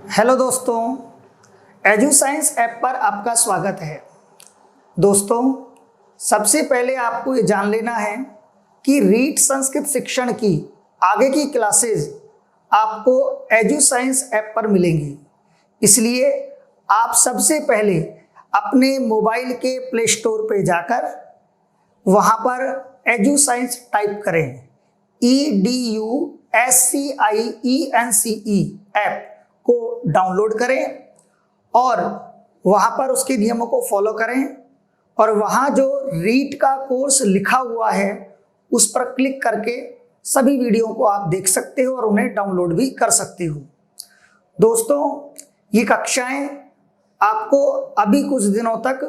Hello दोस्तों, edu science app पर आपका स्वागत है। दोस्तों, सबसे पहले आपको ये जान लेना है कि रीट संस्कृत शिक्षण की आगे की क्लासेस आपको एजू साइंस ऐप पर मिलेंगी। इसलिए आप सबसे पहले अपने मोबाइल के प्ले स्टोर पे जाकर वहाँ पर एजू साइंस टाइप करें, EDUSCIENCE ऐप को डाउनलोड करें और वहाँ पर उसके नियमों को फॉलो करें और वहाँ जो रीट का कोर्स लिखा हुआ है उस पर क्लिक करके सभी वीडियो को आप देख सकते हो और उन्हें डाउनलोड भी कर सकते हो। दोस्तों, ये कक्षाएं आपको अभी कुछ दिनों तक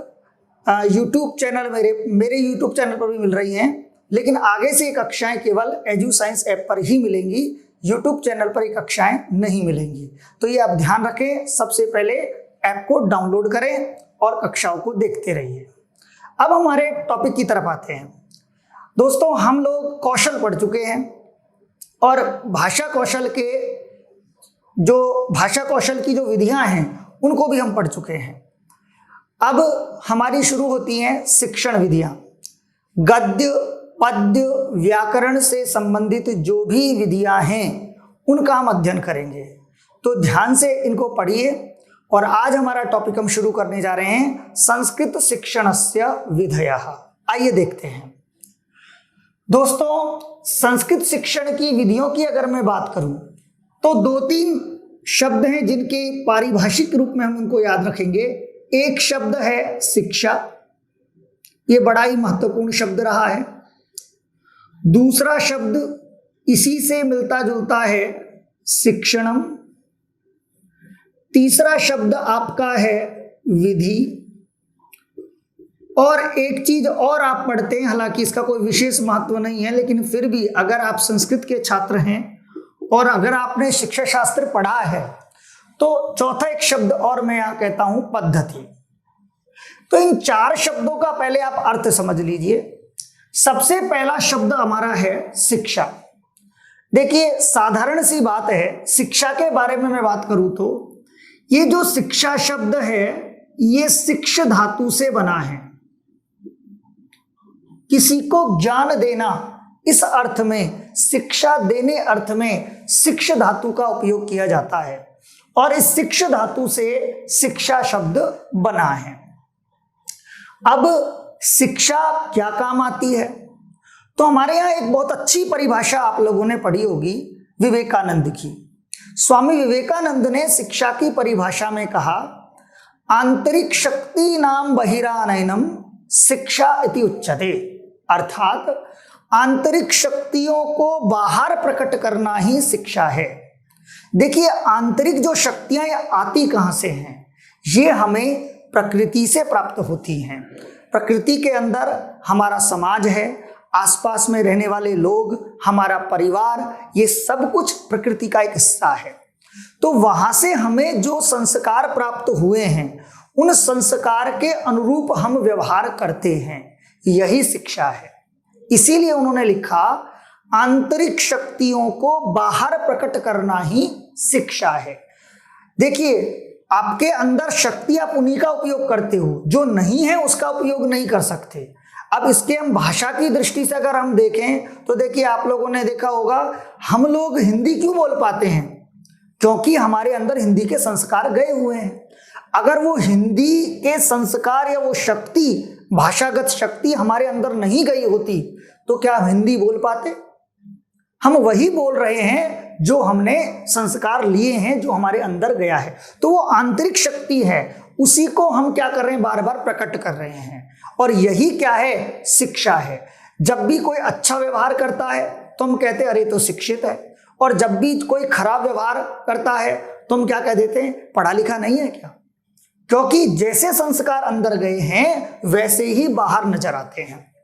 यूट्यूब चैनल मेरे यूट्यूब चैनल पर भी मिल रही हैं, लेकिन आगे से ये कक्षाएं केवल एजू साइंस ऐप पर ही मिलेंगी, यूट्यूब चैनल पर ये कक्षाएं नहीं मिलेंगी। तो ये आप ध्यान रखें, सबसे पहले ऐप को डाउनलोड करें और कक्षाओं को देखते रहिए। अब हमारे टॉपिक की तरफ आते हैं। दोस्तों, हम लोग कौशल पढ़ चुके हैं और भाषा कौशल की जो विधियां हैं उनको भी हम पढ़ चुके हैं। अब हमारी शुरू होती हैं शिक्षण विधियां। गद्य, पद्य, व्याकरण से संबंधित जो भी विधियां हैं उनका हम अध्ययन करेंगे, तो ध्यान से इनको पढ़िए। और आज हमारा टॉपिक हम शुरू करने जा रहे हैं संस्कृत शिक्षणस्य विधयः। आइए देखते हैं। दोस्तों, संस्कृत शिक्षण की विधियों की अगर मैं बात करूं तो दो तीन शब्द हैं जिनके पारिभाषिक रूप में हम उनको याद रखेंगे। एक शब्द है शिक्षा, ये बड़ा ही महत्वपूर्ण शब्द रहा है। दूसरा शब्द इसी से मिलता जुलता है शिक्षणम। तीसरा शब्द आपका है विधि। और एक चीज और आप पढ़ते हैं, हालांकि इसका कोई विशेष महत्व नहीं है, लेकिन फिर भी अगर आप संस्कृत के छात्र हैं और अगर आपने शिक्षा शास्त्र पढ़ा है तो चौथा एक शब्द और मैं यहां कहता हूं पद्धति। तो इन चार शब्दों का पहले आप अर्थ समझ लीजिए। सबसे पहला शब्द हमारा है शिक्षा। देखिए, साधारण सी बात है, शिक्षा के बारे में मैं बात करूं तो ये जो शिक्षा शब्द है ये शिक्ष धातु से बना है। किसी को ज्ञान देना, इस अर्थ में शिक्षा देने अर्थ में शिक्ष धातु का उपयोग किया जाता है और इस शिक्ष धातु से शिक्षा शब्द बना है। अब शिक्षा क्या काम आती है, तो हमारे यहाँ एक बहुत अच्छी परिभाषा आप लोगों ने पढ़ी होगी विवेकानंद की। स्वामी विवेकानंद ने शिक्षा की परिभाषा में कहा, आंतरिक शक्ति नाम बहिरानयनम शिक्षा इति उच्यते। अर्थात आंतरिक शक्तियों को बाहर प्रकट करना ही शिक्षा है। देखिए, आंतरिक जो शक्तियां आती कहां से हैं, ये हमें प्रकृति से प्राप्त होती हैं। प्रकृति के अंदर हमारा समाज है, आसपास में रहने वाले लोग, हमारा परिवार, ये सब कुछ प्रकृति का एक हिस्सा है। तो वहां से हमें जो संस्कार प्राप्त हुए हैं उन संस्कार के अनुरूप हम व्यवहार करते हैं, यही शिक्षा है। इसीलिए उन्होंने लिखा, आंतरिक शक्तियों को बाहर प्रकट करना ही शिक्षा है। देखिए, आपके अंदर शक्ति, आप उन्हीं का उपयोग करते हो, जो नहीं है उसका उपयोग नहीं कर सकते। अब इसके हम भाषा की दृष्टि से अगर हम देखें तो देखिए, आप लोगों ने देखा होगा हम लोग हिंदी क्यों बोल पाते हैं, क्योंकि हमारे अंदर हिंदी के संस्कार गए हुए हैं। अगर वो हिंदी के संस्कार या वो शक्ति, भाषागत शक्ति हमारे अंदर नहीं गई होती तो क्या हम हिंदी बोल पाते? हम वही बोल रहे हैं जो हमने संस्कार लिए हैं, जो हमारे अंदर गया है। तो वो आंतरिक शक्ति है, उसी को हम क्या कर रहे हैं, बार बार प्रकट कर रहे हैं। और यही क्या है, शिक्षा है। जब भी कोई अच्छा व्यवहार करता है तो हम कहते हैं अरे तो शिक्षित है, और जब भी कोई खराब व्यवहार करता है तो हम क्या कह देते हैं, पढ़ा लिखा नहीं है क्या? क्योंकि जैसे संस्कार अंदर गए हैं वैसे ही बाहर नजर आते हैं।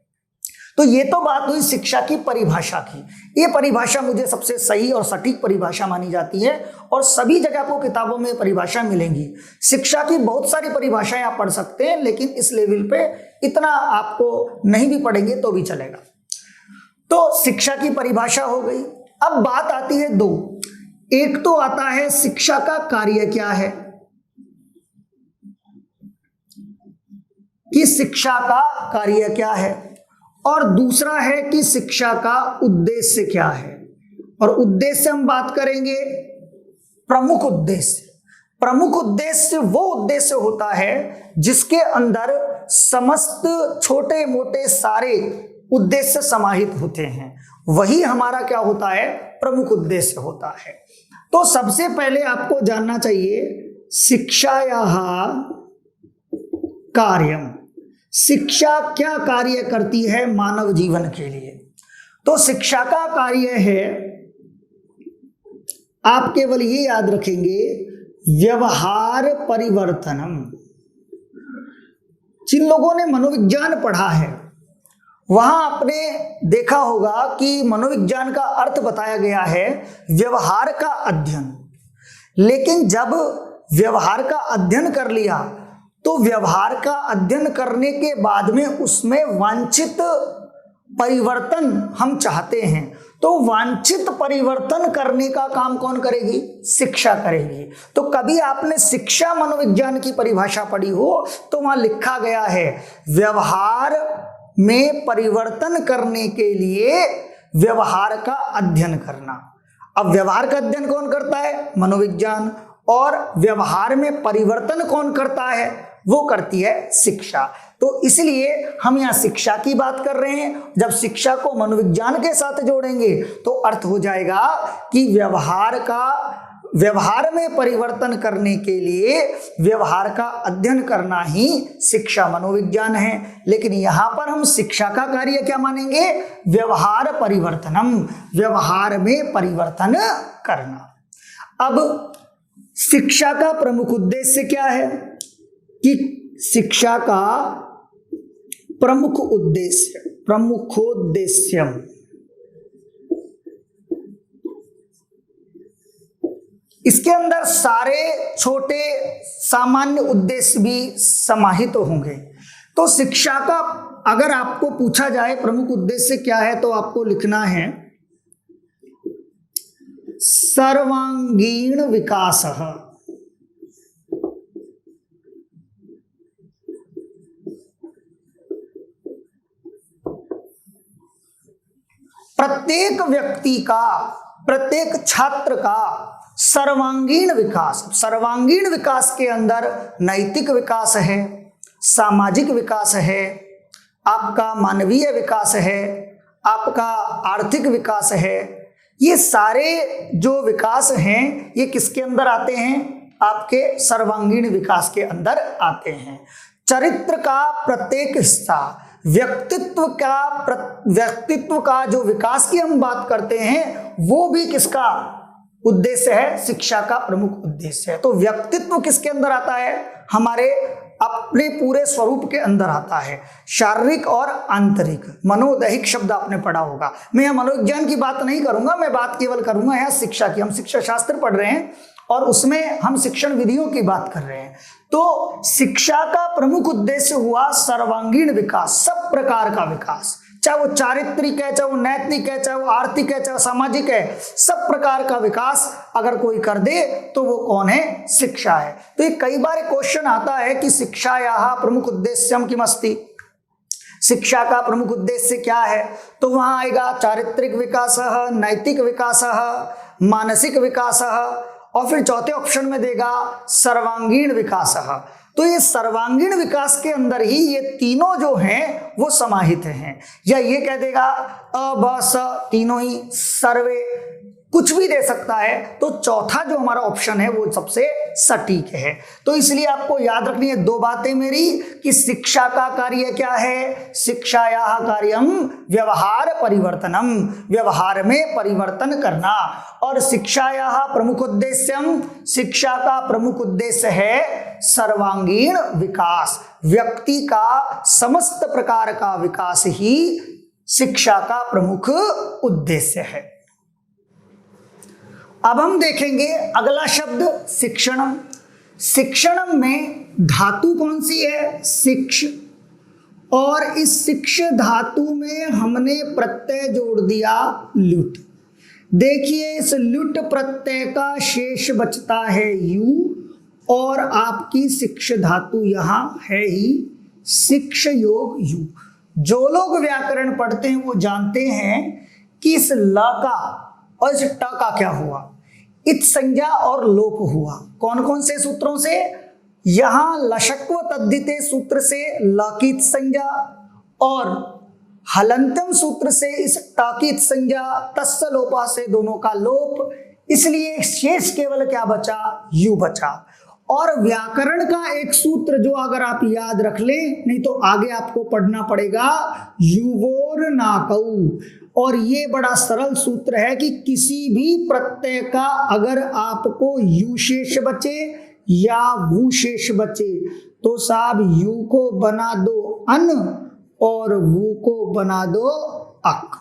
तो ये तो बात हुई शिक्षा की परिभाषा की। ये परिभाषा मुझे सबसे सही और सटीक परिभाषा मानी जाती है और सभी जगह आपको किताबों में परिभाषा मिलेंगी। शिक्षा की बहुत सारी परिभाषाएं आप पढ़ सकते हैं, लेकिन इस लेवल पे इतना आपको नहीं भी पढ़ेंगे तो भी चलेगा। तो शिक्षा की परिभाषा हो गई। अब बात आती है दो, एक तो आता है शिक्षा का कार्य क्या है, कि शिक्षा का कार्य क्या है, और दूसरा है कि शिक्षा का उद्देश्य क्या है। और उद्देश्य हम बात करेंगे प्रमुख उद्देश्य। प्रमुख उद्देश्य वो उद्देश्य होता है जिसके अंदर समस्त छोटे मोटे सारे उद्देश्य समाहित होते हैं, वही हमारा क्या होता है, प्रमुख उद्देश्य होता है। तो सबसे पहले आपको जानना चाहिए शिक्षायाः कार्यम, शिक्षा क्या कार्य करती है मानव जीवन के लिए। तो शिक्षा का कार्य है, आप केवल ये याद रखेंगे, व्यवहार परिवर्तनम। जिन लोगों ने मनोविज्ञान पढ़ा है वहां आपने देखा होगा कि मनोविज्ञान का अर्थ बताया गया है व्यवहार का अध्ययन। लेकिन जब व्यवहार का अध्ययन कर लिया तो व्यवहार का अध्ययन करने के बाद में उसमें वांछित परिवर्तन हम चाहते हैं, तो वांछित परिवर्तन करने का काम कौन करेगी, शिक्षा करेगी। तो कभी आपने शिक्षा मनोविज्ञान की परिभाषा पढ़ी हो तो वहां लिखा गया है व्यवहार में परिवर्तन करने के लिए व्यवहार का अध्ययन करना। अब व्यवहार का अध्ययन कौन करता है, मनोविज्ञान, और व्यवहार में परिवर्तन कौन करता है, वो करती है शिक्षा। तो इसलिए हम यहाँ शिक्षा की बात कर रहे हैं। जब शिक्षा को मनोविज्ञान के साथ जोड़ेंगे तो अर्थ हो जाएगा कि व्यवहार में परिवर्तन करने के लिए व्यवहार का अध्ययन करना ही शिक्षा मनोविज्ञान है। लेकिन यहां पर हम शिक्षा का कार्य क्या मानेंगे, व्यवहार परिवर्तनम, व्यवहार में परिवर्तन करना। अब शिक्षा का प्रमुख उद्देश्य क्या है, कि शिक्षा का प्रमुखोद्देश्यम, इसके अंदर सारे छोटे सामान्य उद्देश्य भी समाहित होंगे। तो शिक्षा का अगर आपको पूछा जाए प्रमुख उद्देश्य क्या है तो आपको लिखना है सर्वांगीण विकासः। प्रत्येक व्यक्ति का, प्रत्येक छात्र का सर्वांगीण विकास। सर्वांगीण विकास के अंदर नैतिक विकास है, सामाजिक विकास है, आपका मानवीय विकास है, आपका आर्थिक विकास है। ये सारे जो विकास हैं ये किसके अंदर आते हैं, आपके सर्वांगीण विकास के अंदर आते हैं। चरित्र का प्रत्येक हिस्सा, व्यक्तित्व का जो विकास की हम बात करते हैं वो भी किसका उद्देश्य है, शिक्षा का प्रमुख उद्देश्य है। तो व्यक्तित्व किसके अंदर आता है, हमारे अपने पूरे स्वरूप के अंदर आता है, शारीरिक और आंतरिक। मनोदैहिक शब्द आपने पढ़ा होगा। मैं यहाँ मनोविज्ञान की बात नहीं करूंगा, मैं बात केवल करूंगा यहाँ शिक्षा की। हम शिक्षा शास्त्र पढ़ रहे हैं और उसमें हम शिक्षण विधियों की बात कर रहे हैं। तो शिक्षा का प्रमुख उद्देश्य हुआ सर्वांगीण विकास, सब प्रकार का विकास, चाहे वो चारित्रिक है, चाहे वो नैतिक है, चाहे वो आर्थिक है, चाहे वो सामाजिक है, सब प्रकार का विकास अगर कोई कर दे तो वो कौन है, शिक्षा है। तो ये कई बार क्वेश्चन आता है कि शिक्षायाः प्रमुख उद्देश्यम किमस्ति, शिक्षा का प्रमुख उद्देश्य क्या है। तो वहां आएगा चारित्रिक विकासः, नैतिक विकासः, मानसिक विकासः, और फिर चौथे ऑप्शन में देगा सर्वांगीण विकासः। तो ये सर्वांगीण विकास के अंदर ही ये तीनों जो हैं वो समाहित हैं। या ये कह देगा अ ब स तीनों ही, सर्वे, कुछ भी दे सकता है। तो चौथा जो हमारा ऑप्शन है वो सबसे सटीक है। तो इसलिए आपको याद रखनी है दो बातें मेरी, कि शिक्षा का कार्य क्या है, शिक्षायाः कार्यम व्यवहार परिवर्तनम, व्यवहार में परिवर्तन करना, और शिक्षायाः प्रमुख उद्देश्यम, शिक्षा का प्रमुख उद्देश्य है सर्वांगीण विकास। व्यक्ति का समस्त प्रकार का विकास ही शिक्षा का प्रमुख उद्देश्य है। अब हम देखेंगे अगला शब्द शिक्षणम। शिक्षणम में धातु कौन सी है, शिक्ष, और इस शिक्ष धातु में हमने प्रत्यय जोड़ दिया लुट। देखिए इस लुट प्रत्यय का शेष बचता है यू और आपकी शिक्ष धातु यहां है ही शिक्ष योग यू। जो लोग व्याकरण पढ़ते हैं वो जानते हैं कि इस ल का और इस ट का क्या हुआ, इत संज्ञा और लोप हुआ। कौन कौन से सूत्रों से? यहां लशक्व तद्धिते सूत्र से ल की इत संज्ञा और हलंतम सूत्र से इस ट की इत संज्ञा, तस्य लोपा से दोनों का लोप, इसलिए शेष केवल क्या बचा? यू बचा। और व्याकरण का एक सूत्र जो अगर आप याद रख लें, नहीं तो आगे आपको पढ़ना पड़ेगा, युवोर नाकऊ। और ये बड़ा सरल सूत्र है कि किसी भी प्रत्यय का अगर आपको यू शेष बचे या वू शेष बचे तो साहब यू को बना दो अन और वू को बना दो अक।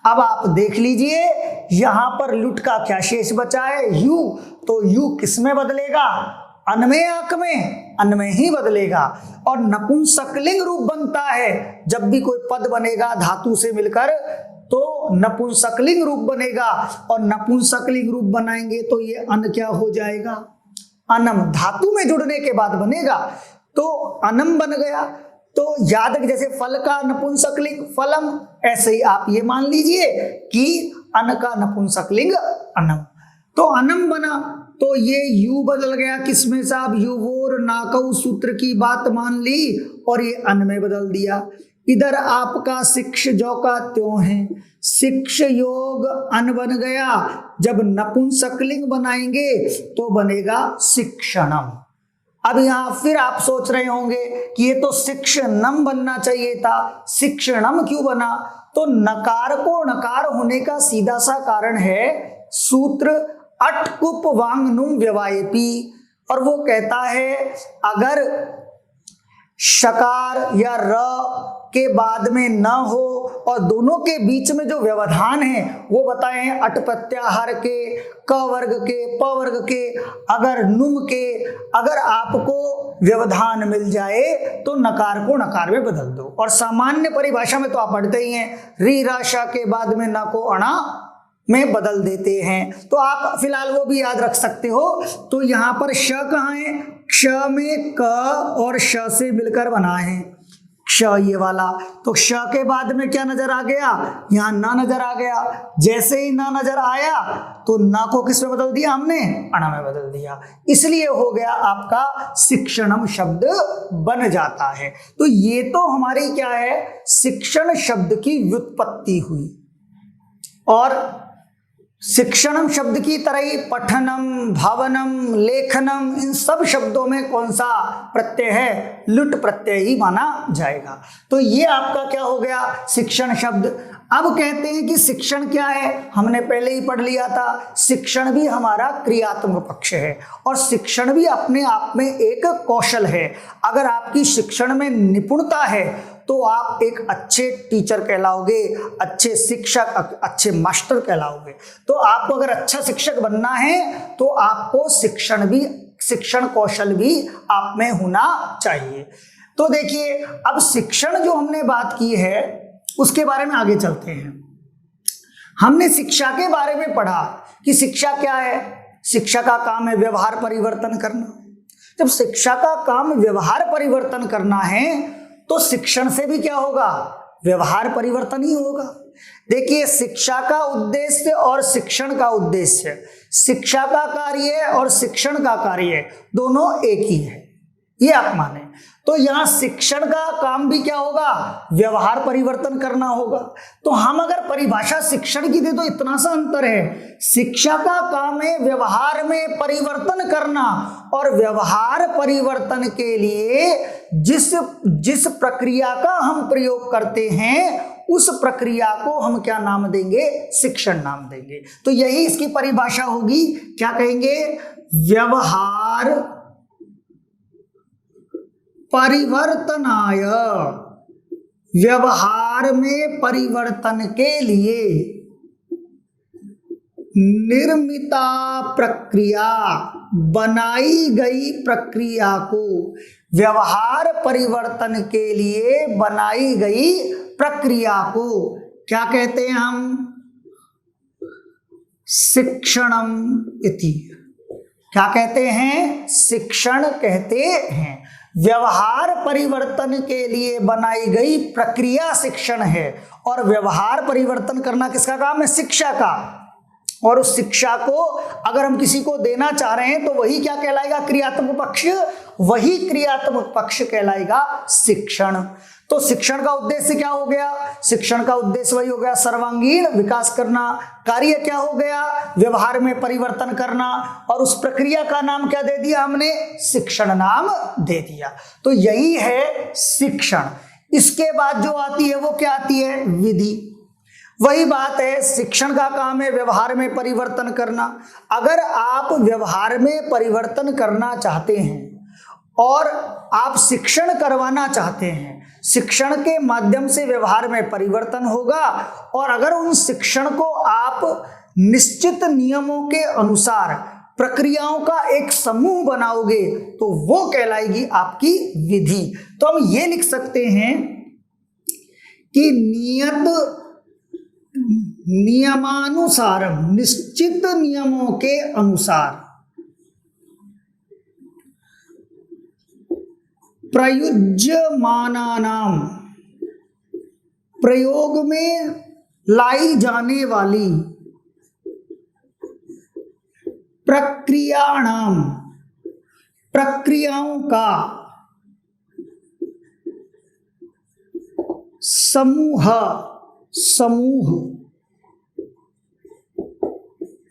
अब आप देख लीजिए यहां पर लुट का क्या शेष बचा है? यू। तो यू किस में बदलेगा? अन में, अक में? अन में ही बदलेगा। और नपुंसकलिंग रूप बनता है जब भी कोई पद बनेगा धातु से मिलकर तो नपुंसकलिंग रूप बनेगा, और नपुंसकलिंग रूप बनाएंगे तो ये अन क्या हो जाएगा? अनम। धातु में जुड़ने के बाद बनेगा तो अनम बन गया। तो याद रख, जैसे फल का नपुंसकलिंग फलम, ऐसे ही आप ये मान लीजिए कि अन का नपुंसकलिंग अनम। तो अनम बना तो ये यू बदल गया किसमें साहब? युवोर नाकऊ सूत्र की बात मान ली और ये अन में बदल दिया। इधर आपका शिक्ष जो का त्यों है, शिक्ष योग अन बन गया। जब नपुंसकलिंग बनाएंगे तो बनेगा शिक्षणम। अब यहां फिर आप सोच रहे होंगे कि ये तो शिक्षणम बनना चाहिए था, शिक्षणम क्यों बना? तो नकार को नकार होने का सीधा सा कारण है सूत्र अटकुप वांग नुम व्यवायपी, और वो कहता है अगर शकार या र के बाद में न हो और दोनों के बीच में जो व्यवधान है वो बताए हैं अट प्रत्याहार के, क वर्ग के, प वर्ग के, अगर नुम के, अगर आपको व्यवधान मिल जाए तो नकार को नकार में बदल दो। और सामान्य परिभाषा में तो आप पढ़ते ही हैं, री राशा के बाद में न को अणा में बदल देते हैं, तो आप फिलहाल वो भी याद रख सकते हो। तो यहाँ पर श कहाँ है? क्ष में क और श से मिलकर बना है क्ष, ये वाला। तो श के बाद में क्या नजर आ गया? यहाँ ना नजर आ गया। जैसे ही ना नजर आया तो ना को किस में बदल दिया हमने? अणा में बदल दिया। इसलिए हो गया आपका शिक्षणम शब्द बन जाता है। तो ये तो हमारी क्या है? शिक्षण शब्द की व्युत्पत्ति हुई। और शिक्षणम शब्द की तरह ही पठनम, भावनम, लेखनम, इन सब शब्दों में कौन सा प्रत्यय है? लुट प्रत्यय ही माना जाएगा। तो ये आपका क्या हो गया? शिक्षण शब्द। अब कहते हैं कि शिक्षण क्या है? हमने पहले ही पढ़ लिया था, शिक्षण भी हमारा क्रियात्मक पक्ष है और शिक्षण भी अपने आप में एक कौशल है। अगर आपकी शिक्षण में निपुणता है तो आप एक अच्छे टीचर कहलाओगे, अच्छे शिक्षक, अच्छे मास्टर कहलाओगे। तो आपको अगर अच्छा शिक्षक बनना है तो आपको शिक्षण कौशल भी आप में होना चाहिए। तो देखिए अब शिक्षण जो हमने बात की है उसके बारे में आगे चलते हैं। हमने शिक्षा के बारे में पढ़ा कि शिक्षा क्या है? शिक्षा का काम है व्यवहार परिवर्तन करना। जब शिक्षा का काम व्यवहार परिवर्तन करना है तो शिक्षण से भी क्या होगा? व्यवहार परिवर्तन ही होगा। देखिए शिक्षा का उद्देश्य और शिक्षण का उद्देश्य, शिक्षा का कार्य और शिक्षण का कार्य दोनों एक ही है, ये आप माने। तो यहां शिक्षण का काम भी क्या होगा? व्यवहार परिवर्तन करना होगा। तो हम अगर परिभाषा शिक्षण की दे तो इतना सा अंतर है, शिक्षा का काम है व्यवहार में परिवर्तन करना, और व्यवहार परिवर्तन के लिए जिस प्रक्रिया का हम प्रयोग करते हैं उस प्रक्रिया को हम क्या नाम देंगे? शिक्षण नाम देंगे। तो यही इसकी परिभाषा होगी, क्या कहेंगे? व्यवहार परिवर्तनाय, व्यवहार में परिवर्तन के लिए निर्मिता प्रक्रिया, बनाई गई प्रक्रिया को, व्यवहार परिवर्तन के लिए बनाई गई प्रक्रिया को क्या कहते हैं हम? शिक्षणम इति। क्या कहते हैं? शिक्षण कहते हैं। व्यवहार परिवर्तन के लिए बनाई गई प्रक्रिया शिक्षण है, और व्यवहार परिवर्तन करना किसका काम है? शिक्षा का। और उस शिक्षा को अगर हम किसी को देना चाह रहे हैं तो वही क्या कहलाएगा? क्रियात्मक पक्ष। वही क्रियात्मक पक्ष कहलाएगा शिक्षण। तो शिक्षण का उद्देश्य क्या हो गया? शिक्षण का उद्देश्य वही हो गया, सर्वांगीण विकास करना। कार्य क्या हो गया? व्यवहार में परिवर्तन करना। और उस प्रक्रिया का नाम क्या दे दिया हमने? शिक्षण नाम दे दिया। तो यही है शिक्षण। इसके बाद जो आती है वो क्या आती है? विधि। वही बात है, शिक्षण का काम है व्यवहार में परिवर्तन करना। अगर आप व्यवहार में परिवर्तन करना चाहते हैं और आप शिक्षण करवाना चाहते हैं, शिक्षण के माध्यम से व्यवहार में परिवर्तन होगा। और अगर उन शिक्षण को आप निश्चित नियमों के अनुसार प्रक्रियाओं का एक समूह बनाओगे तो वो कहलाएगी आपकी विधि। तो हम ये लिख सकते हैं कि नियमानुसार, निश्चित नियमों के अनुसार प्रयुज्यमानानाम, प्रयोग में लाई जाने वाली प्रक्रियाणाम, प्रक्रियाओं का समूह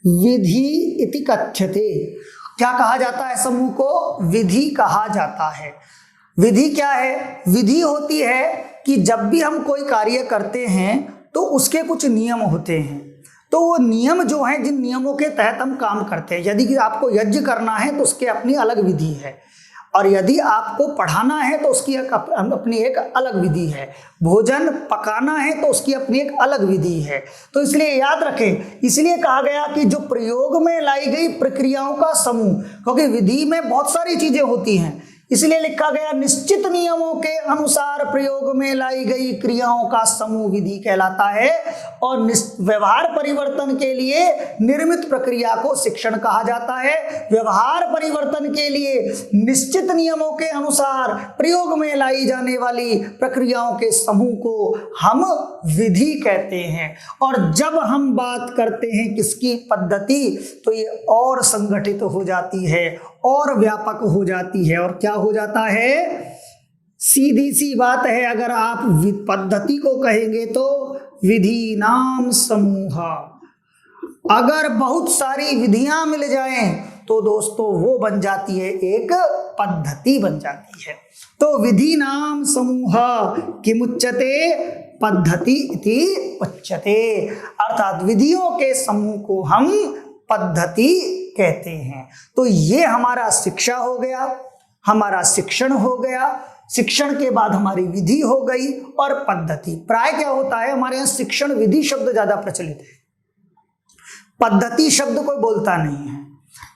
विधि इति कथ्यते। क्या कहा जाता है? समूह को विधि कहा जाता है। विधि क्या है? विधि होती है कि जब भी हम कोई कार्य करते हैं तो उसके कुछ नियम होते हैं। तो वो नियम जो हैं, जिन नियमों के तहत हम काम करते हैं, यदि आपको यज्ञ करना है तो उसकी अपनी अलग विधि है, और यदि आपको पढ़ाना है तो उसकी अपनी एक अलग विधि है, भोजन पकाना है तो उसकी अपनी एक अलग विधि है। तो इसलिए याद रखें, इसलिए कहा गया कि जो प्रयोग में लाई गई प्रक्रियाओं का समूह, क्योंकि विधि में बहुत सारी चीजें होती हैं, इसलिए लिखा गया निश्चित नियमों के अनुसार प्रयोग में लाई गई क्रियाओं का समूह विधि कहलाता है। और व्यवहार परिवर्तन के लिए निर्मित प्रक्रिया को शिक्षण कहा जाता है। व्यवहार परिवर्तन के लिए निश्चित नियमों के अनुसार प्रयोग में लाई जाने वाली प्रक्रियाओं के समूह को हम विधि कहते हैं। और जब हम बात करते हैं किसकी? पद्धति, तो ये और संगठित हो जाती है और व्यापक हो जाती है। और क्या हो जाता है? सीधी सी बात है, अगर आप पद्धति को कहेंगे तो विधि नाम समूह। अगर बहुत सारी विधियां मिल जाएं तो दोस्तों वो बन जाती है एक पद्धति बन जाती है। तो विधि नाम समूह किमुच्यते? पद्धति इति उच्यते। अर्थात विधियों के समूह को हम पद्धति कहते हैं। तो ये हमारा शिक्षा हो गया, हमारा शिक्षण हो गया। शिक्षण के बाद हमारी विधि हो गई और पद्धति। प्राय क्या होता है, हमारे यहाँ शिक्षण विधि शब्द ज्यादा प्रचलित है, पद्धति शब्द कोई बोलता नहीं है।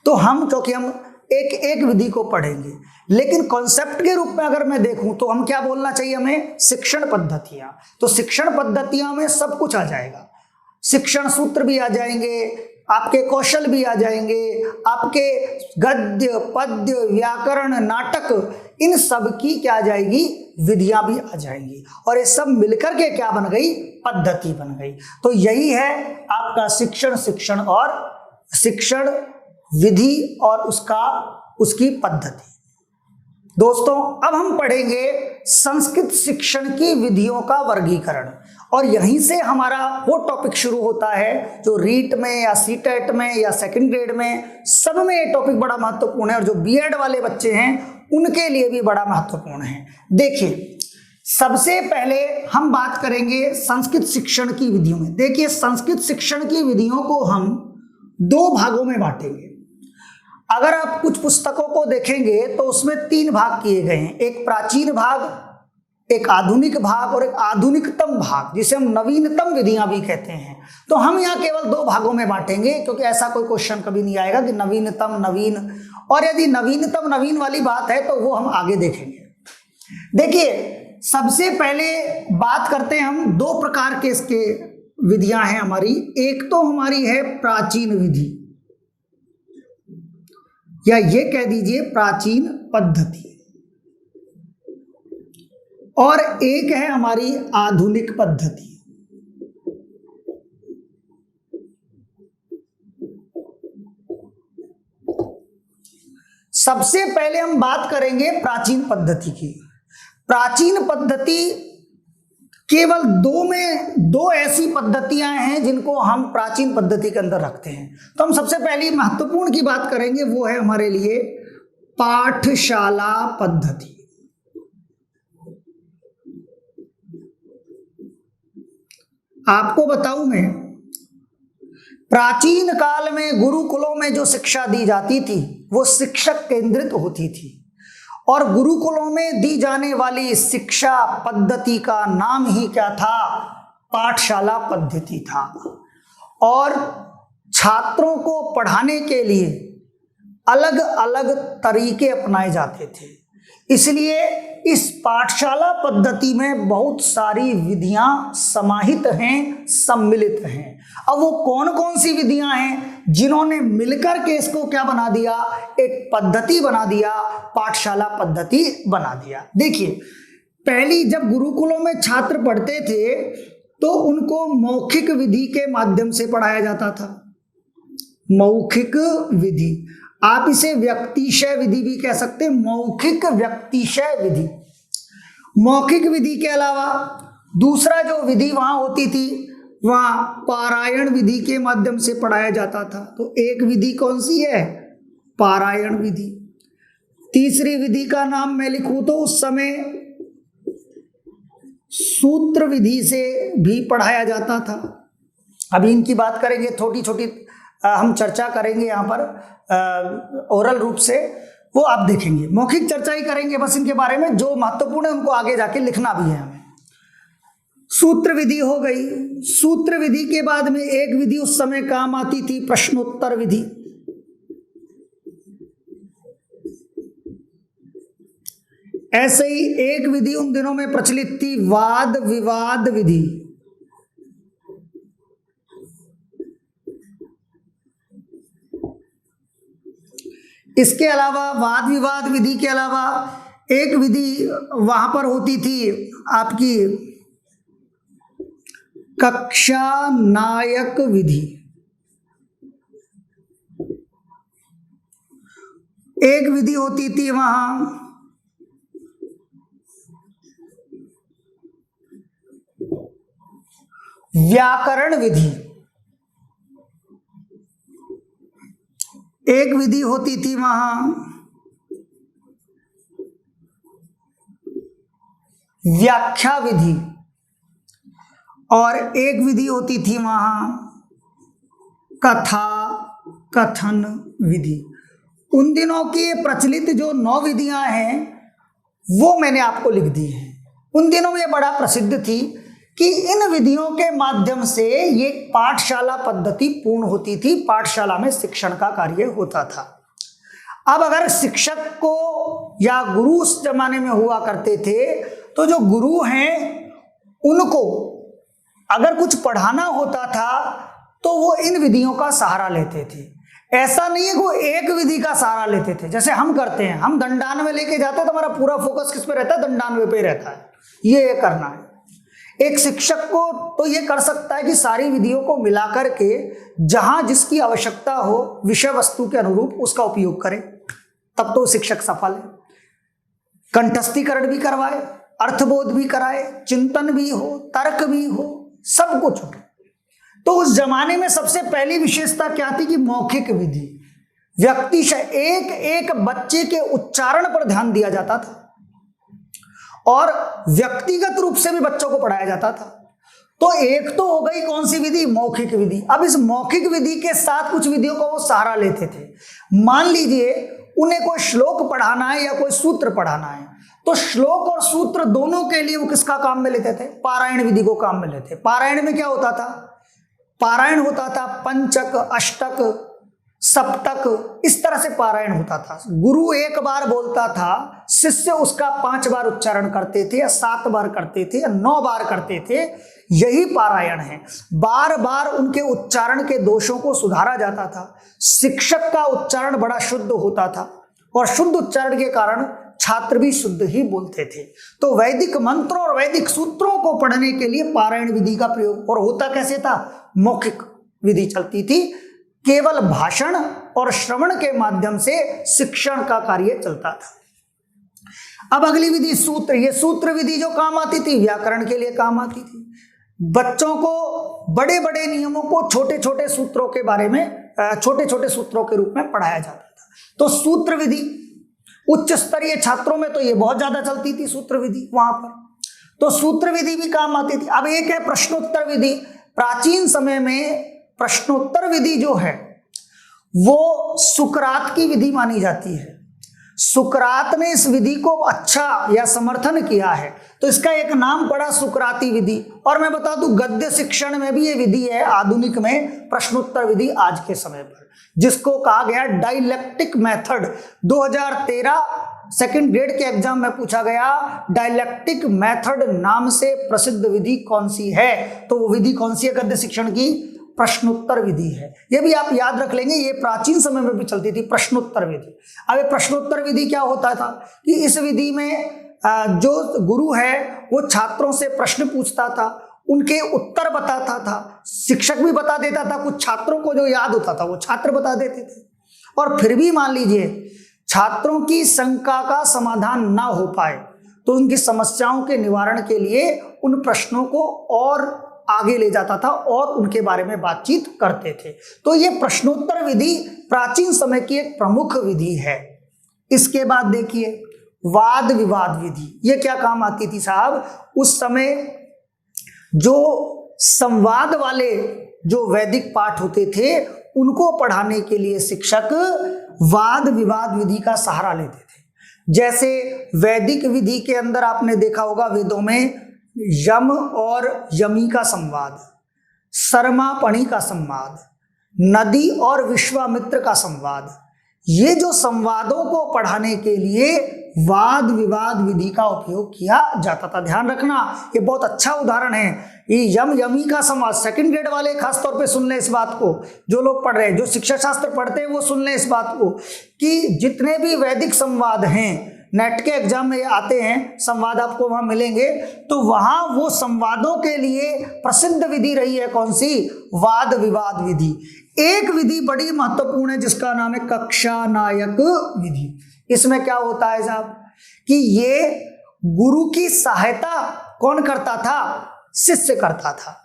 तो हम, क्योंकि हम एक एक विधि को पढ़ेंगे, लेकिन कॉन्सेप्ट के रूप में अगर मैं देखूं तो हम क्या बोलना चाहिए? हमें शिक्षण पद्धतियां। तो शिक्षण पद्धतियों में सब कुछ आ जाएगा। शिक्षण सूत्र भी आ जाएंगे, आपके कौशल भी आ जाएंगे, आपके गद्य पद्य व्याकरण नाटक, इन सब की क्या आ जाएगी? विधियां भी आ जाएंगी। और ये सब मिलकर के क्या बन गई? पद्धति बन गई। तो यही है आपका शिक्षण, शिक्षण और शिक्षण विधि और उसकी पद्धति। दोस्तों अब हम पढ़ेंगे संस्कृत शिक्षण की विधियों का वर्गीकरण। और यहीं से हमारा वो टॉपिक शुरू होता है जो रीट में या सीटेट में या सेकंड ग्रेड में, सब में ये टॉपिक बड़ा महत्वपूर्ण है। और जो बीएड वाले बच्चे हैं उनके लिए भी बड़ा महत्वपूर्ण है। देखिए, सबसे पहले हम बात करेंगे संस्कृत शिक्षण की विधियों में। देखिए, संस्कृत शिक्षण की विधियों को हम दो भागों में बांटेंगे। अगर आप कुछ पुस्तकों को देखेंगे तो उसमें 3 भाग किए गए हैं, एक प्राचीन भाग, एक आधुनिक भाग और एक आधुनिकतम भाग, जिसे हम नवीनतम विधियां भी कहते हैं। तो हम यहाँ केवल 2 भागों में बांटेंगे, क्योंकि ऐसा कोई क्वेश्चन कभी नहीं आएगा कि नवीनतम नवीन, और यदि नवीनतम नवीन वाली बात है तो वो हम आगे देखेंगे। देखिए, सबसे पहले बात करते हैं हम 2 प्रकार के इसके विधियां हैं हमारी। एक तो हमारी है प्राचीन विधि, या ये कह दीजिए प्राचीन पद्धति, और एक है हमारी आधुनिक पद्धति। सबसे पहले हम बात करेंगे प्राचीन पद्धति की। प्राचीन पद्धति केवल दो ऐसी पद्धतियां हैं जिनको हम प्राचीन पद्धति के अंदर रखते हैं। तो हम सबसे पहली महत्वपूर्ण की बात करेंगे, वो है हमारे लिए पाठशाला पद्धति। आपको बताऊं मैं, प्राचीन काल में गुरुकुलों में जो शिक्षा दी जाती थी वो शिक्षक केंद्रित होती थी, और गुरुकुलों में दी जाने वाली शिक्षा पद्धति का नाम ही क्या था? पाठशाला पद्धति था। और छात्रों को पढ़ाने के लिए अलग अलग तरीके अपनाए जाते थे, इसलिए इस पाठशाला पद्धति में बहुत सारी विधियां समाहित हैं, सम्मिलित हैं। अब वो कौन कौन सी विधियां हैं जिन्होंने मिलकर के इसको क्या बना दिया? एक पद्धति बना दिया, पाठशाला पद्धति बना दिया। देखिए, पहली जब गुरुकुलों में छात्र पढ़ते थे तो उनको मौखिक विधि के माध्यम से पढ़ाया जाता था। मौखिक विधि, आप इसे व्यक्तिशय विधि भी कह सकते हैं, मौखिक व्यक्तिशय विधि। मौखिक विधि के अलावा दूसरा जो विधि वहां होती थी, वहां पारायण विधि के माध्यम से पढ़ाया जाता था। तो एक विधि कौन सी है? पारायण विधि। तीसरी विधि का नाम मैं लिखूं तो उस समय सूत्र विधि से भी पढ़ाया जाता था। अभी इनकी बात करेंगे, छोटी छोटी हम चर्चा करेंगे यहाँ पर ओरल रूप से, वो आप देखेंगे। मौखिक चर्चा ही करेंगे बस इनके बारे में, जो महत्वपूर्ण है उनको आगे जाके लिखना भी है हमें। सूत्र विधि हो गई। सूत्र विधि के बाद में एक विधि उस समय काम आती थी, प्रश्नोत्तर विधि। ऐसे ही एक विधि उन दिनों में प्रचलित थी, वाद विवाद विधि। इसके अलावा वाद विवाद विधि के अलावा एक विधि वहां पर होती थी आपकी कक्षा नायक विधि। एक विधि होती थी वहां व्याकरण विधि। एक विधि होती थी वहां व्याख्या विधि, और एक विधि होती थी वहां कथा कथन विधि। उन दिनों की प्रचलित जो 9 विधियां हैं वो मैंने आपको लिख दी हैं। उन दिनों में बड़ा प्रसिद्ध थी कि इन विधियों के माध्यम से ये पाठशाला पद्धति पूर्ण होती थी, पाठशाला में शिक्षण का कार्य होता था। अब अगर शिक्षक को या गुरु उस जमाने में हुआ करते थे, तो जो गुरु हैं उनको अगर कुछ पढ़ाना होता था तो वो इन विधियों का सहारा लेते थे। ऐसा नहीं है कि वो एक विधि का सहारा लेते थे, जैसे हम करते हैं। हम दंडान्वय लेके जाते हैं तो हमारा पूरा फोकस किस पे रहता है? दंडान्वय पे ही रहता है, ये करना है। एक शिक्षक को तो ये कर सकता है कि सारी विधियों को मिलाकर के जहां जिसकी आवश्यकता हो विषय वस्तु के अनुरूप उसका उपयोग करे, तब तो शिक्षक सफल है। कंठस्थीकरण भी करवाए, अर्थबोध भी कराए, चिंतन भी हो, तर्क भी हो, सब कुछ हो। तो उस जमाने में सबसे पहली विशेषता क्या थी कि मौखिक विधि, व्यक्तिशय, एक एक बच्चे के उच्चारण पर ध्यान दिया जाता था और व्यक्तिगत रूप से भी बच्चों को पढ़ाया जाता था। तो एक तो हो गई कौन सी विधि? मौखिक विधि। अब इस मौखिक विधि के साथ कुछ विधियों को वो सहारा लेते थे। मान लीजिए उन्हें कोई श्लोक पढ़ाना है या कोई सूत्र पढ़ाना है, तो श्लोक और सूत्र दोनों के लिए वो किसका काम में लेते थे? पारायण विधि को काम में लेते। पारायण में क्या होता था? पारायण होता था पंचक, अष्टक, सप्तक, इस तरह से पारायण होता था। गुरु एक बार बोलता था, शिष्य उसका 5 बार उच्चारण करते थे या 7 बार करते थे या 9 बार करते थे। यही पारायण है। बार बार उनके उच्चारण के दोषों को सुधारा जाता था। शिक्षक का उच्चारण बड़ा शुद्ध होता था और शुद्ध उच्चारण के कारण छात्र भी शुद्ध ही बोलते थे। तो वैदिक मंत्रों और वैदिक सूत्रों को पढ़ने के लिए पारायण विधि का प्रयोग, और होता कैसे था? मौखिक विधि चलती थी। केवल भाषण और श्रवण के माध्यम से शिक्षण का कार्य चलता था। अब अगली विधि सूत्र। ये सूत्र विधि जो काम आती थी, व्याकरण के लिए काम आती थी। बच्चों को बड़े बड़े नियमों को छोटे छोटे सूत्रों के बारे में, छोटे छोटे सूत्रों के रूप में पढ़ाया जाता था। तो सूत्र विधि उच्च स्तरीय छात्रों में तो ये बहुत ज्यादा चलती थी सूत्र विधि वहां पर। तो सूत्र विधि भी काम आती थी। अब एक है प्रश्नोत्तर विधि। प्राचीन समय में प्रश्नोत्तर विधि जो है वो सुकरात की विधि मानी जाती है। सुकरात ने इस विधि को अच्छा या समर्थन किया है, तो इसका एक नाम पड़ा सुकराती विधि। और मैं बता दूं, गद्य शिक्षण में भी ये विधि है आधुनिक में, प्रश्नोत्तर विधि आज के समय पर, जिसको कहा गया डायलेक्टिक मेथड। 2013 सेकंड ग्रेड के एग्जाम में पूछा गया, डायलेक्टिक मेथड नाम से प्रसिद्ध विधि कौन सी है? तो वो विधि कौन सी है गद्य शिक्षण की? प्रश्नोत्तर विधि है। ये भी आप याद रख लेंगे, ये प्राचीन समय में भी चलती थी प्रश्नोत्तर विधि। अब ये प्रश्नोत्तर विधि क्या होता था कि इस विधि में जो गुरु है वो छात्रों से प्रश्न पूछता था, उनके उत्तर बताता था। शिक्षक भी बता देता था, कुछ छात्रों को जो याद होता था वो छात्र बता देते थे। और फिर भी मान लीजिए छात्रों की शंका का समाधान ना हो पाए तो उनकी समस्याओं के निवारण के लिए उन प्रश्नों को और आगे ले जाता था और उनके बारे में बातचीत करते थे। तो ये प्रश्नोत्तर विधि प्राचीन समय की एक प्रमुख विधि है। इसके बाद देखिए वाद विवाद विधि। ये क्या काम आती थी साहब? उस समय जो संवाद वाले जो वैदिक पाठ होते थे उनको पढ़ाने के लिए शिक्षक वाद विवाद विधि का सहारा लेते थे। जैसे वैदिक विधि के अंदर आपने देखा होगा, वेदों में यम और यमी का संवाद, शर्मापणि का संवाद, नदी और विश्वामित्र का संवाद, ये जो संवादों को पढ़ाने के लिए वाद विवाद विधि का उपयोग किया जाता था। ध्यान रखना, ये बहुत अच्छा उदाहरण है। ये यम यमी का संवाद, सेकंड ग्रेड वाले खासतौर पे सुन लें इस बात को, जो लोग पढ़ रहे हैं, जो शिक्षा शास्त्र पढ़ते हैं वो सुन लें इस बात को कि जितने भी वैदिक संवाद हैं, नेट के एग्जाम में आते हैं, संवाद आपको वहां मिलेंगे, तो वहां वो संवादों के लिए प्रसिद्ध विधि रही है कौन सी? वाद विवाद विधि। एक विधि बड़ी महत्वपूर्ण है जिसका नाम है कक्षा नायक विधि। इसमें क्या होता है साहब कि ये गुरु की सहायता कौन करता था? शिष्य करता था।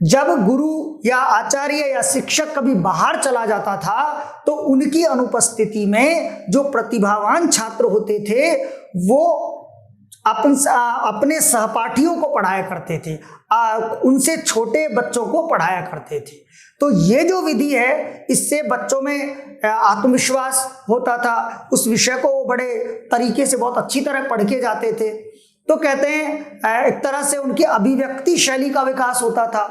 जब गुरु या आचार्य या शिक्षक कभी बाहर चला जाता था तो उनकी अनुपस्थिति में जो प्रतिभावान छात्र होते थे वो अपने सहपाठियों को पढ़ाया करते थे, उनसे छोटे बच्चों को पढ़ाया करते थे। तो ये जो विधि है इससे बच्चों में आत्मविश्वास होता था, उस विषय को वो बड़े तरीके से बहुत अच्छी तरह पढ़ के जाते थे। तो कहते हैं एक तरह से उनकी अभिव्यक्ति शैली का विकास होता था,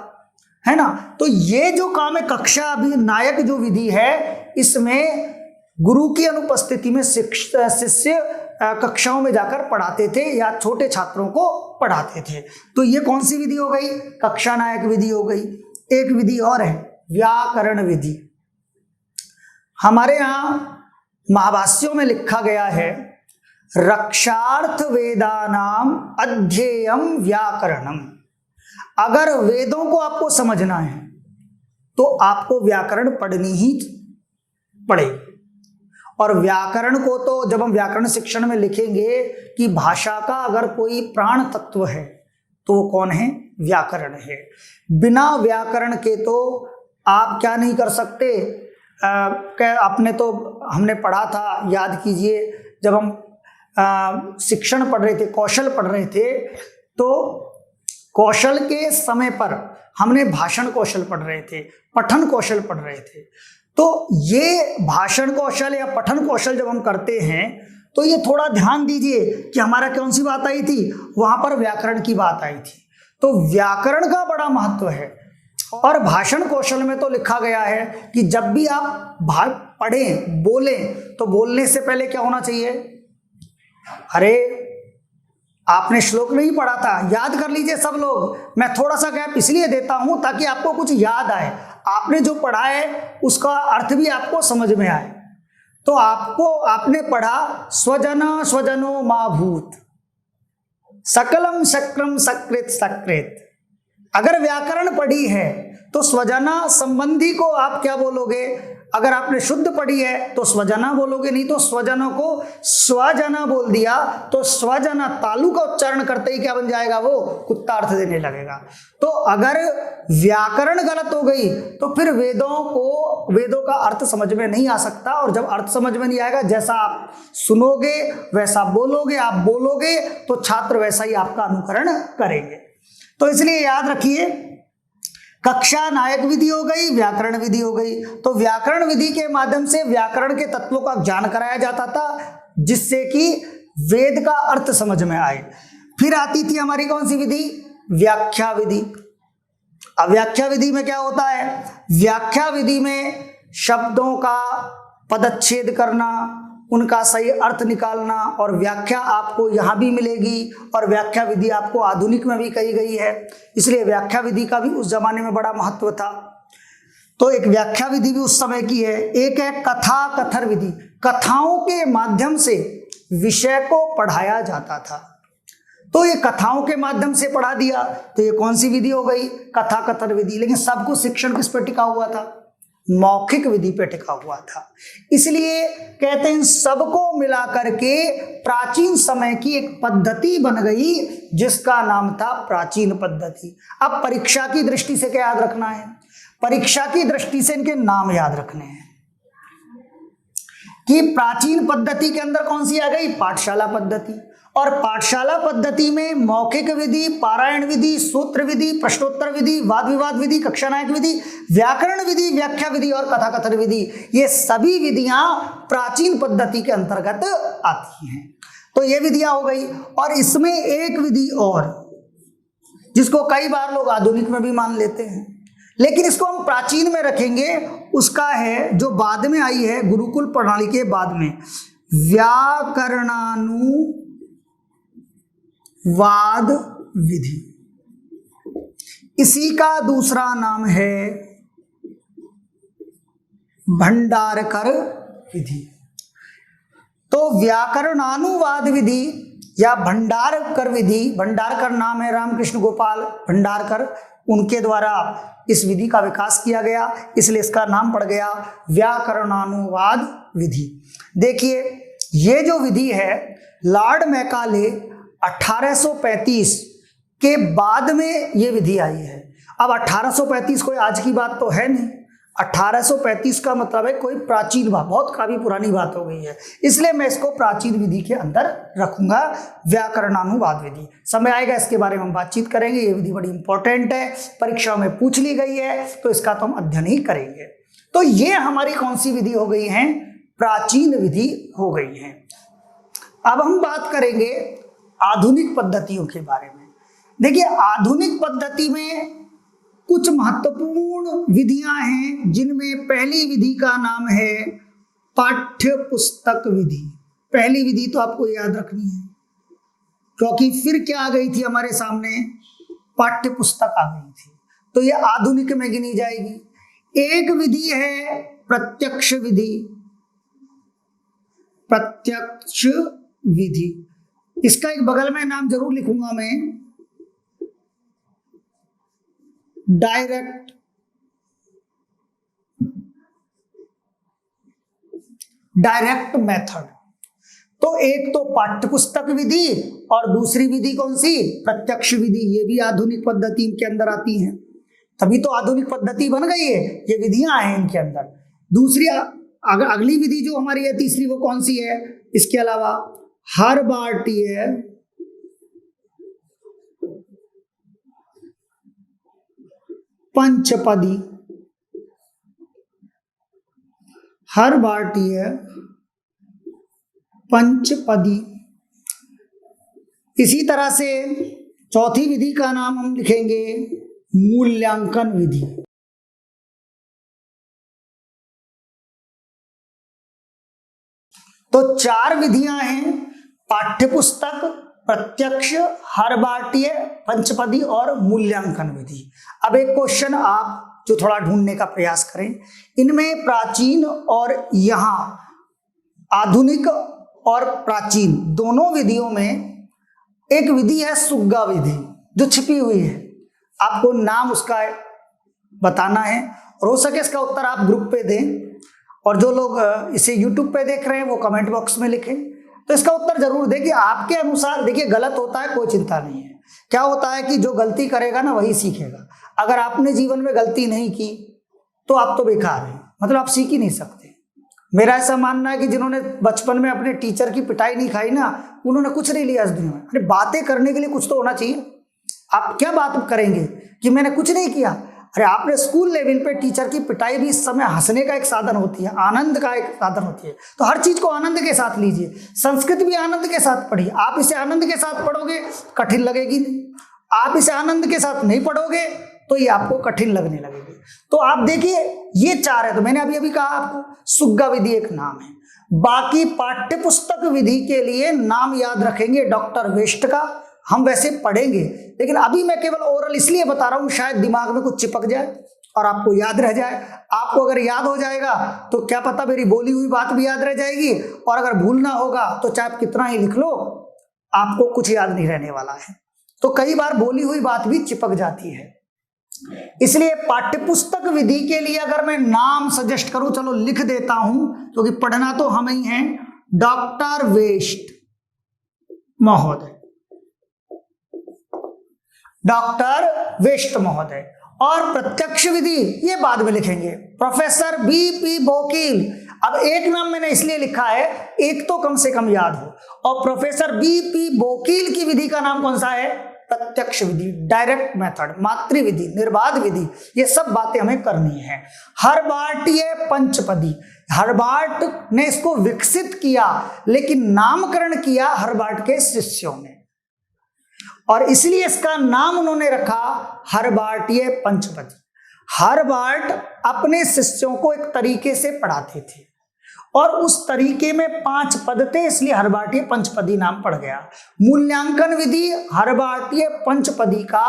है ना। तो ये जो काम है कक्षा नायक जो विधि है, इसमें गुरु की अनुपस्थिति में शिष्य कक्षाओं में जाकर पढ़ाते थे या छोटे छात्रों को पढ़ाते थे। तो ये कौन सी विधि हो गई? कक्षा नायक विधि हो गई। एक विधि और है व्याकरण विधि। हमारे यहाँ महाभाष्यों में लिखा गया है रक्षार्थ वेदानाम अध्येयम व्याकरणम। अगर वेदों को आपको समझना है तो आपको व्याकरण पढ़नी ही पड़ेगी। और व्याकरण को तो जब हम व्याकरण शिक्षण में लिखेंगे कि भाषा का अगर कोई प्राण तत्व है तो वो कौन है? व्याकरण है। बिना व्याकरण के तो आप क्या नहीं कर सकते। आपने तो हमने पढ़ा था, याद कीजिए, जब हम शिक्षण पढ़ रहे थे, कौशल पढ़ रहे थे, तो कौशल के समय पर हमने भाषण कौशल पढ़ रहे थे, पठन कौशल पढ़ रहे थे। तो ये भाषण कौशल या पठन कौशल जब हम करते हैं तो ये थोड़ा ध्यान दीजिए कि हमारा कौन सी बात आई थी? वहां पर व्याकरण की बात आई थी। तो व्याकरण का बड़ा महत्व है। और भाषण कौशल में तो लिखा गया है कि जब भी आप पढ़ें बोलें तो बोलने से पहले क्या होना चाहिए। अरे आपने श्लोक नहीं पढ़ा था, याद कर लीजिए सब लोग। मैं थोड़ा सा गैप इसलिए देता हूं ताकि आपको कुछ याद आए, आपने जो पढ़ा है उसका अर्थ भी आपको समझ में आए। तो आपने पढ़ा स्वजना स्वजनो माभूत सकलम शक्रम सकृत सकृत। अगर व्याकरण पढ़ी है तो स्वजना संबंधी को आप क्या बोलोगे। अगर आपने शुद्ध पढ़ी है तो स्वजना बोलोगे, नहीं तो स्वजनों को स्वजना बोल दिया तो स्वजना तालु का उच्चारण करते ही क्या बन जाएगा, वो कुत्ता अर्थ देने लगेगा। तो अगर व्याकरण गलत हो गई तो फिर वेदों का अर्थ समझ में नहीं आ सकता। और जब अर्थ समझ में नहीं आएगा, जैसा आप सुनोगे वैसा बोलोगे, आप बोलोगे तो छात्र वैसा ही आपका अनुकरण करेंगे। तो इसलिए याद रखिए, कक्षा नायक विधि हो गई, व्याकरण विधि हो गई। तो व्याकरण विधि के माध्यम से व्याकरण के तत्वों का ज्ञान कराया जाता था, जिससे कि वेद का अर्थ समझ में आए। फिर आती थी हमारी कौन सी विधि, व्याख्या विधि। अब व्याख्या विधि में क्या होता है, व्याख्या विधि में शब्दों का पदच्छेद करना, उनका सही अर्थ निकालना, और व्याख्या आपको यहाँ भी मिलेगी और व्याख्या विधि आपको आधुनिक में भी कही गई है। इसलिए व्याख्या विधि का भी उस जमाने में बड़ा महत्व था। तो एक व्याख्या विधि भी उस समय की है। एक है कथा कथर विधि, कथाओं के माध्यम से विषय को पढ़ाया जाता था। तो ये कथाओं के माध्यम से पढ़ा दिया, तो ये कौन सी विधि हो गई, कथा कथर विधि। लेकिन सबको शिक्षण किस पर टिका हुआ था, मौखिक विधि पे टिका हुआ था। इसलिए कहते हैं सबको मिला करके प्राचीन समय की एक पद्धति बन गई, जिसका नाम था प्राचीन पद्धति। अब परीक्षा की दृष्टि से क्या याद रखना है, परीक्षा की दृष्टि से इनके नाम याद रखने हैं कि प्राचीन पद्धति के अंदर कौन सी आ गई, पाठशाला पद्धति। और पाठशाला पद्धति में मौखिक विधि, पारायण विधि, सूत्र विधि, प्रश्नोत्तर विधि, वाद विवाद विधि, कक्षा नायक विधि, व्याकरण विधि, व्याख्या विधि और कथा कथन विधि, ये सभी विधियां प्राचीन पद्धति के अंतर्गत आती हैं। तो ये विधियां हो गई। और इसमें एक विधि और, जिसको कई बार लोग आधुनिक में भी मान लेते हैं, लेकिन इसको हम प्राचीन में रखेंगे, उसका है जो बाद में आई है गुरुकुल प्रणाली के बाद में, व्याकरणानुवाद विधि। इसी का दूसरा नाम है भंडारकर विधि। तो व्याकरणानुवाद विधि या भंडारकर विधि, भंडारकर नाम है रामकृष्ण गोपाल भंडारकर, उनके द्वारा इस विधि का विकास किया गया, इसलिए इसका नाम पड़ गया व्याकरणानुवाद विधि। देखिए ये जो विधि है, लॉर्ड मैकाले 1835 के बाद में ये विधि आई है। अब 1835 कोई आज की बात तो है नहीं, 1835 का मतलब है कोई प्राचीन बात, बहुत काफी पुरानी बात हो गई है, इसलिए मैं इसको प्राचीन विधि के अंदर रखूंगा, व्याकरणानुवाद विधि। समय आएगा इसके बारे में हम बातचीत करेंगे, ये विधि बड़ी इंपॉर्टेंट है, परीक्षाओं में पूछ ली गई है, तो इसका तो हम अध्ययन ही करेंगे। तो ये हमारी कौन सी विधि हो गई है, प्राचीन विधि हो गई है। अब हम बात करेंगे आधुनिक पद्धतियों के बारे में। देखिए आधुनिक पद्धति में कुछ महत्वपूर्ण विधियां हैं, जिनमें पहली विधि का नाम है पाठ्य पुस्तक विधि। पहली विधि तो आपको याद रखनी है, क्योंकि फिर क्या आ गई थी हमारे सामने, पाठ्य पुस्तक आ गई थी, तो ये आधुनिक में गिनी जाएगी। एक विधि है प्रत्यक्ष विधि, प्रत्यक्ष विधि, इसका एक बगल में नाम जरूर लिखूंगा मैं, डायरेक्ट मेथड। तो एक तो पाठ्यपुस्तक विधि और दूसरी विधि कौन सी, प्रत्यक्ष विधि। ये भी आधुनिक पद्धति के अंदर आती हैं, तभी तो आधुनिक पद्धति बन गई है, ये विधियां हैं इनके अंदर। दूसरी अगली विधि जो हमारी है तीसरी, वो कौन सी है, इसके अलावा हर्बार्टीय पंचपदी, हर्बार्टीय पंचपदी। इसी तरह से चौथी विधि का नाम हम लिखेंगे मूल्यांकन विधि। तो 4 विधियां हैं, पाठ्यपुस्तक, प्रत्यक्ष, हरबाटीय, पंचपदी और मूल्यांकन विधि। अब एक क्वेश्चन आप जो थोड़ा ढूंढने का प्रयास करें, इनमें प्राचीन और यहां आधुनिक और प्राचीन दोनों विधियों में एक विधि है सुग्गा विधि जो छिपी हुई है। आपको नाम उसका बताना है और हो सके इसका उत्तर आप ग्रुप पे दें, और जो लोग इसे यूट्यूब पे देख रहे हैं वो कमेंट बॉक्स में लिखें। तो इसका उत्तर जरूर दें कि आपके अनुसार, देखिए गलत होता है कोई चिंता नहीं है, क्या होता है कि जो गलती करेगा ना वही सीखेगा। अगर आपने जीवन में गलती नहीं की तो आप तो बेकार हैं, मतलब आप सीख ही नहीं सकते। मेरा ऐसा मानना है कि जिन्होंने बचपन में अपने टीचर की पिटाई नहीं खाई ना, उन्होंने कुछ नहीं लिया इस दुनिया में। अरे बातें करने के लिए कुछ तो होना चाहिए। आप क्या बात करेंगे कि मैंने कुछ नहीं किया? अरे आपने स्कूल लेवल पे टीचर की पिटाई भी इस समय हंसने का एक साधन होती है, आनंद का एक साधन होती है। तो हर चीज को आनंद के साथ लीजिए। संस्कृत भी आनंद के साथ पढ़िए। आप इसे आनंद के साथ पढ़ोगे कठिन लगेगी नहीं, आप इसे आनंद के साथ नहीं पढ़ोगे तो ये आपको कठिन लगने लगेगी। तो आप देखिए ये 4 है। तो मैंने अभी कहा आपको सुग्गा विधि एक नाम है। बाकी पाठ्यपुस्तक विधि के लिए नाम याद रखेंगे डॉक्टर वेस्ट का, हम वैसे पढ़ेंगे, लेकिन अभी मैं केवल ओरल इसलिए बता रहा हूं शायद दिमाग में कुछ चिपक जाए और आपको याद रह जाए। आपको अगर याद हो जाएगा तो क्या पता मेरी बोली हुई बात भी याद रह जाएगी, और अगर भूलना होगा तो चाहे आप कितना ही लिख लो आपको कुछ याद नहीं रहने वाला है। तो कई बार बोली हुई बात भी चिपक जाती है। इसलिए पाठ्यपुस्तक विधि के लिए अगर मैं नाम सजेस्ट करूं, चलो लिख देता हूं क्योंकि पढ़ना तो हम ही हैं, डॉक्टर वेस्ट महोदय, डॉक्टर वेस्ट महोदय। और प्रत्यक्ष विधि ये बाद में लिखेंगे, प्रोफेसर बीपी बोकील। अब एक नाम मैंने इसलिए लिखा है एक तो कम से कम याद हो, और प्रोफेसर बीपी बोकील की विधि का नाम कौन सा है? प्रत्यक्ष विधि, डायरेक्ट मेथड, मातृ विधि, निर्बाध विधि। ये सब बातें हमें करनी है। हरबाटीय पंचपदी, हर्बार्ट ने इसको विकसित किया लेकिन नामकरण किया हर्बार्ट के शिष्यों ने, और इसलिए इसका नाम उन्होंने रखा हर्बाटीय पंचपदी। हर्बार्ट अपने शिष्यों को एक तरीके से पढ़ाते थे और उस तरीके में 5 पद थे, इसलिए हर्बाटीय पंचपदी नाम पड़ गया। मूल्यांकन विधि हर्बाटीय पंचपदी का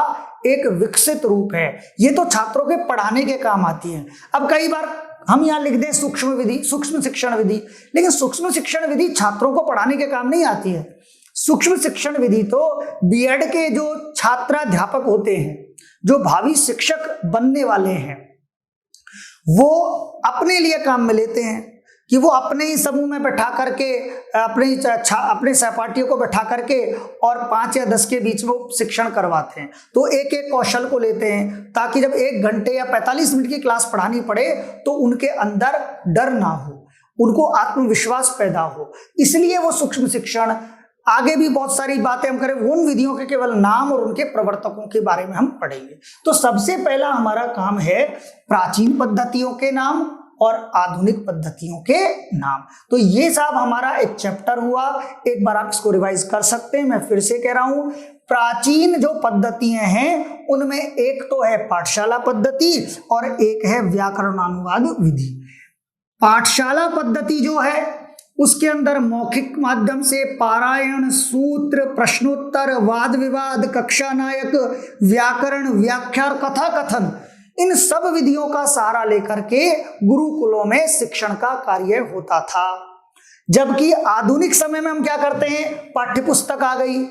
एक विकसित रूप है। ये तो छात्रों के पढ़ाने के काम आती है। अब कई बार हम यहाँ लिख दें सूक्ष्म विधि, सूक्ष्म शिक्षण विधि, लेकिन सूक्ष्म शिक्षण विधि छात्रों को पढ़ाने के काम नहीं आती है। सूक्ष्म शिक्षण विधि तो बीएड के जो छात्राध्यापक होते हैं, जो भावी शिक्षक बनने वाले हैं, वो अपने लिए काम में लेते हैं कि वो अपने ही समूह में बैठा करके अपने सहपाठियों को बैठा करके और 5 या 10 के बीच में शिक्षण करवाते हैं। तो एक एक कौशल को लेते हैं ताकि जब 1 घंटे या 45 मिनट की क्लास पढ़ानी पड़े तो उनके अंदर डर ना हो, उनको आत्मविश्वास पैदा हो। इसलिए वो सूक्ष्म शिक्षण, आगे भी बहुत सारी बातें हम करें, उन विधियों के केवल नाम और उनके प्रवर्तकों के बारे में हम पढ़ेंगे। तो सबसे पहला हमारा काम है प्राचीन पद्धतियों के नाम और आधुनिक पद्धतियों के नाम। तो ये साहब हमारा एक चैप्टर हुआ। एक बार आप इसको रिवाइज कर सकते हैं। मैं फिर से कह रहा हूं, प्राचीन जो पद्धतियां हैं उनमें एक तो है पाठशाला पद्धति और एक है व्याकरणानुवाद विधि। पाठशाला पद्धति जो है उसके अंदर मौखिक माध्यम से पारायण, सूत्र, प्रश्नोत्तर, वाद विवाद, कक्षा नायक, व्याकरण, व्याख्या, कथा कथन, इन सब विधियों का सहारा लेकर के गुरुकुलों में शिक्षण का कार्य होता था। जबकि आधुनिक समय में हम क्या करते हैं, पाठ्यपुस्तक आ गई,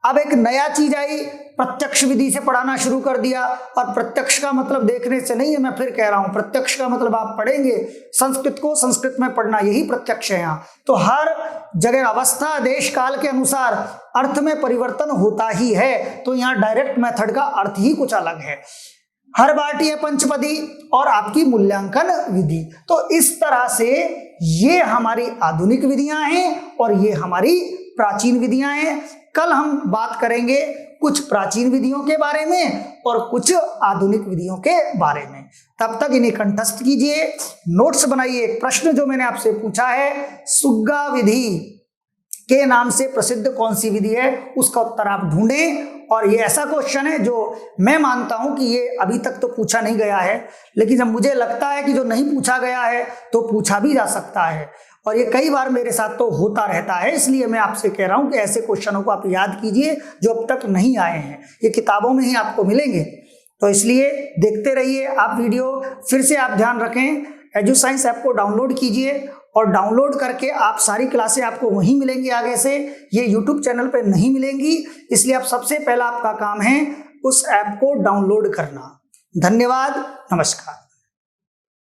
अब एक नया चीज आई, प्रत्यक्ष विधि से पढ़ाना शुरू कर दिया। और प्रत्यक्ष का मतलब देखने से नहीं है, मैं फिर कह रहा हूं, प्रत्यक्ष का मतलब आप पढ़ेंगे संस्कृत को संस्कृत में पढ़ना, यही प्रत्यक्ष है। यहाँ तो हर जगह अवस्था, देश, काल के अनुसार अर्थ में परिवर्तन होता ही है। तो यहाँ डायरेक्ट मेथड का अर्थ ही कुछ अलग है। हर्बाटीय पंचपदी और आपकी मूल्यांकन विधि। तो इस तरह से ये हमारी आधुनिक विधियां हैं और ये हमारी प्राचीन विधियां हैं। कल हम बात करेंगे कुछ प्राचीन विधियों के बारे में और कुछ आधुनिक विधियों के बारे में। तब तक इन्हें कंठस्थ कीजिए, नोट्स बनाइए। एक प्रश्न जो मैंने आपसे पूछा है, सुग्गा विधि के नाम से प्रसिद्ध कौन सी विधि है, उसका उत्तर आप ढूंढें। और ये ऐसा क्वेश्चन है जो मैं मानता हूं कि ये अभी तक तो पूछा नहीं गया है, लेकिन जब मुझे लगता है कि जो नहीं पूछा गया है तो पूछा भी जा सकता है, और ये कई बार मेरे साथ तो होता रहता है। इसलिए मैं आपसे कह रहा हूं कि ऐसे क्वेश्चनों को आप याद कीजिए जो अब तक नहीं आए हैं, ये किताबों में ही आपको मिलेंगे। तो इसलिए देखते रहिए आप वीडियो। फिर से आप ध्यान रखें, एजुसाइंस ऐप को डाउनलोड कीजिए, और डाउनलोड करके आप सारी क्लासें आपको वहीं मिलेंगी आगे से, ये यूट्यूब चैनल पे नहीं मिलेंगी। इसलिए आप सबसे पहला आपका काम है उस ऐप को डाउनलोड करना। धन्यवाद, नमस्कार।